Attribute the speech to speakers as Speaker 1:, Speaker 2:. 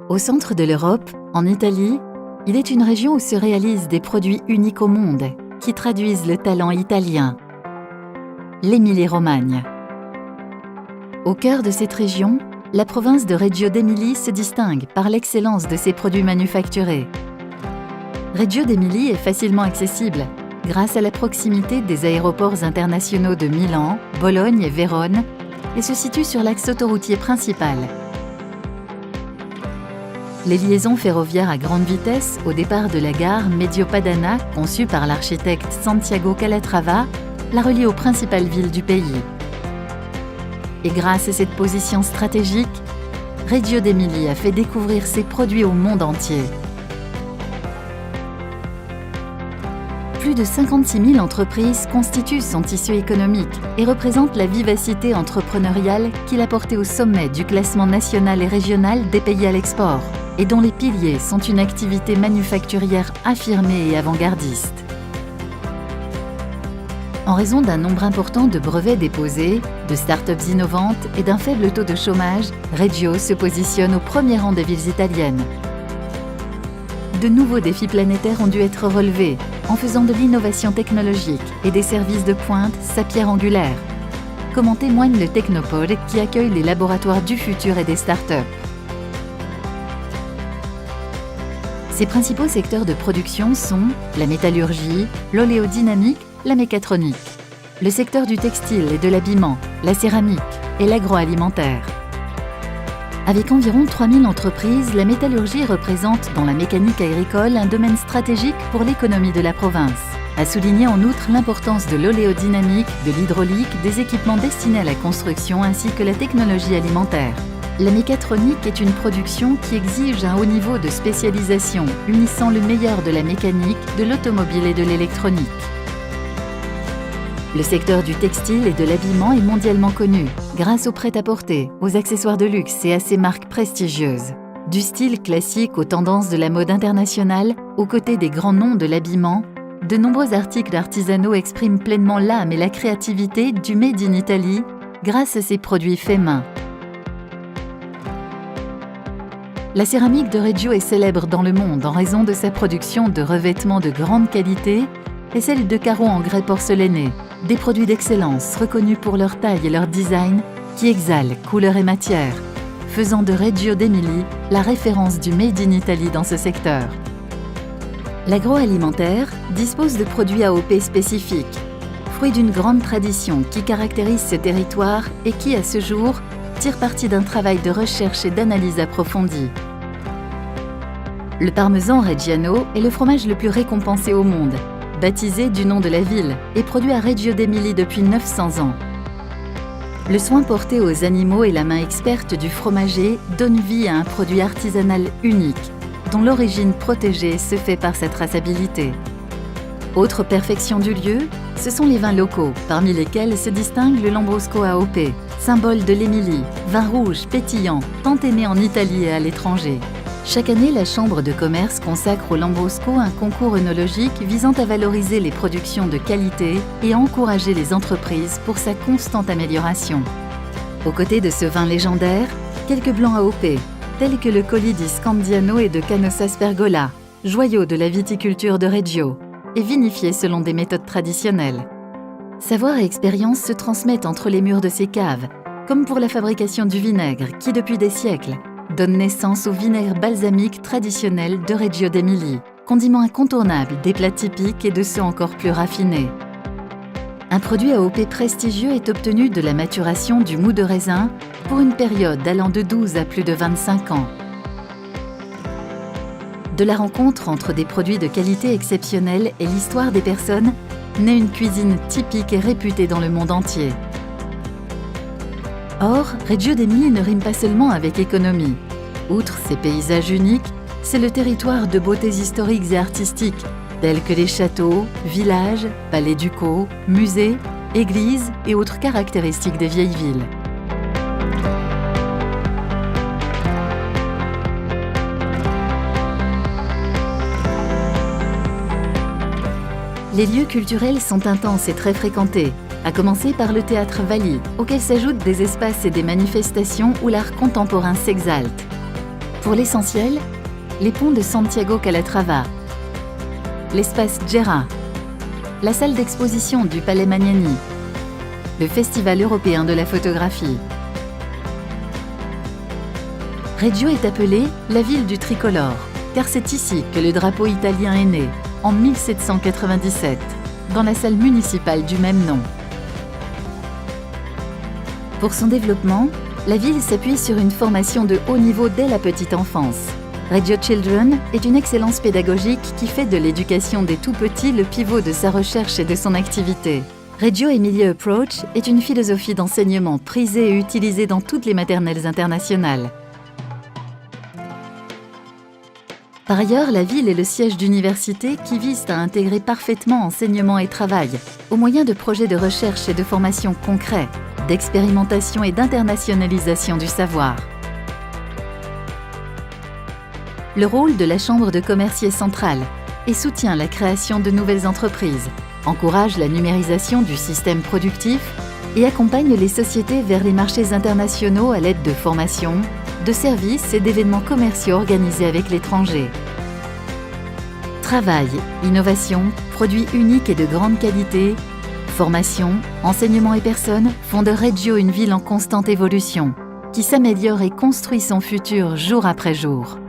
Speaker 1: Au centre de l'Europe, en Italie, il est une région où se réalisent des produits uniques au monde, qui traduisent le talent italien. L'Émilie-Romagne. Au cœur de cette région, la province de Reggio d'Émilie se distingue par l'excellence de ses produits manufacturés. Reggio d'Émilie est facilement accessible grâce à la proximité des aéroports internationaux de Milan, Bologne et Vérone et se situe sur l'axe autoroutier principal. Les liaisons ferroviaires à grande vitesse au départ de la gare Mediopadana, conçue par l'architecte Santiago Calatrava, la relient aux principales villes du pays. Et grâce à cette position stratégique, Reggio d'Émilie a fait découvrir ses produits au monde entier. Plus de 56 000 entreprises constituent son tissu économique et représentent la vivacité entrepreneuriale qui l'a porté au sommet du classement national et régional des pays à l'export, et dont les piliers sont une activité manufacturière affirmée et avant-gardiste. En raison d'un nombre important de brevets déposés, de start-ups innovantes et d'un faible taux de chômage, Reggio se positionne au premier rang des villes italiennes. De nouveaux défis planétaires ont dû être relevés en faisant de l'innovation technologique et des services de pointe sa pierre angulaire, comme en témoigne le Technopole qui accueille les laboratoires du futur et des start-up. Ses principaux secteurs de production sont la métallurgie, l'oléodynamique, la mécatronique, le secteur du textile et de l'habillement, la céramique et l'agroalimentaire. Avec environ 3000 entreprises, la métallurgie représente dans la mécanique agricole un domaine stratégique pour l'économie de la province. A souligné en outre l'importance de l'oléodynamique, de l'hydraulique, des équipements destinés à la construction ainsi que la technologie alimentaire. La mécatronique est une production qui exige un haut niveau de spécialisation, unissant le meilleur de la mécanique, de l'automobile et de l'électronique. Le secteur du textile et de l'habillement est mondialement connu, grâce au prêt-à-porter, aux accessoires de luxe et à ses marques prestigieuses. Du style classique aux tendances de la mode internationale, aux côtés des grands noms de l'habillement, de nombreux articles artisanaux expriment pleinement l'âme et la créativité du Made in Italy grâce à ses produits faits main. La céramique de Reggio est célèbre dans le monde en raison de sa production de revêtements de grande qualité et celle de carreaux en grès porcelainés, des produits d'excellence reconnus pour leur taille et leur design qui exhalent couleur et matière, faisant de Reggio d'Émilie la référence du Made in Italy dans ce secteur. L'agroalimentaire dispose de produits AOP spécifiques, fruits d'une grande tradition qui caractérise ce territoire et qui, à ce jour, tire parti d'un travail de recherche et d'analyse approfondie. Le parmesan reggiano est le fromage le plus récompensé au monde, baptisé du nom de la ville et produit à Reggio d'Émilie depuis 900 ans. Le soin porté aux animaux et la main experte du fromager donne vie à un produit artisanal unique, dont l'origine protégée se fait par sa traçabilité. Autre perfection du lieu, ce sont les vins locaux, parmi lesquels se distingue le Lambrusco AOP, symbole de l'Émilie, vin rouge pétillant, tant aimé en Italie et à l'étranger. Chaque année, la Chambre de commerce consacre au Lambrusco un concours œnologique visant à valoriser les productions de qualité et à encourager les entreprises pour sa constante amélioration. Aux côtés de ce vin légendaire, quelques blancs AOP, tels que le Colli di Scandiano et de Canossa Spergola, joyaux de la viticulture de Reggio, et vinifiés selon des méthodes traditionnelles. Savoir et expérience se transmettent entre les murs de ces caves, comme pour la fabrication du vinaigre qui, depuis des siècles, donne naissance au vinaigre balsamique traditionnel de Reggio d'Émilie, condiment incontournable des plats typiques et de ceux encore plus raffinés. Un produit AOP prestigieux est obtenu de la maturation du mou de raisin pour une période allant de 12 à plus de 25 ans. De la rencontre entre des produits de qualité exceptionnelle et l'histoire des personnes, naît une cuisine typique et réputée dans le monde entier. Or, Reggio d'Émilie ne rime pas seulement avec économie. Outre ses paysages uniques, c'est le territoire de beautés historiques et artistiques, tels que les châteaux, villages, palais ducaux, musées, églises et autres caractéristiques des vieilles villes. Les lieux culturels sont intenses et très fréquentés, à commencer par le théâtre Valli, auquel s'ajoutent des espaces et des manifestations où l'art contemporain s'exalte. Pour l'essentiel, les ponts de Santiago Calatrava, l'espace Gera, la salle d'exposition du Palais Magnani, le Festival européen de la photographie. Reggio est appelée la ville du tricolore, car c'est ici que le drapeau italien est né, en 1797, dans la salle municipale du même nom. Pour son développement, la ville s'appuie sur une formation de haut niveau dès la petite enfance. Reggio Children est une excellence pédagogique qui fait de l'éducation des tout-petits le pivot de sa recherche et de son activité. Reggio Emilia Approach est une philosophie d'enseignement prisée et utilisée dans toutes les maternelles internationales. Par ailleurs, la ville est le siège d'universités qui visent à intégrer parfaitement enseignement et travail, au moyen de projets de recherche et de formation concrets, d'expérimentation et d'internationalisation du savoir. Le rôle de la Chambre de commerce est central et soutient la création de nouvelles entreprises, encourage la numérisation du système productif et accompagne les sociétés vers les marchés internationaux à l'aide de formations, de services et d'événements commerciaux organisés avec l'étranger. Travail, innovation, produits uniques et de grande qualité, formation, enseignement et personnes font de Reggio une ville en constante évolution, qui s'améliore et construit son futur jour après jour.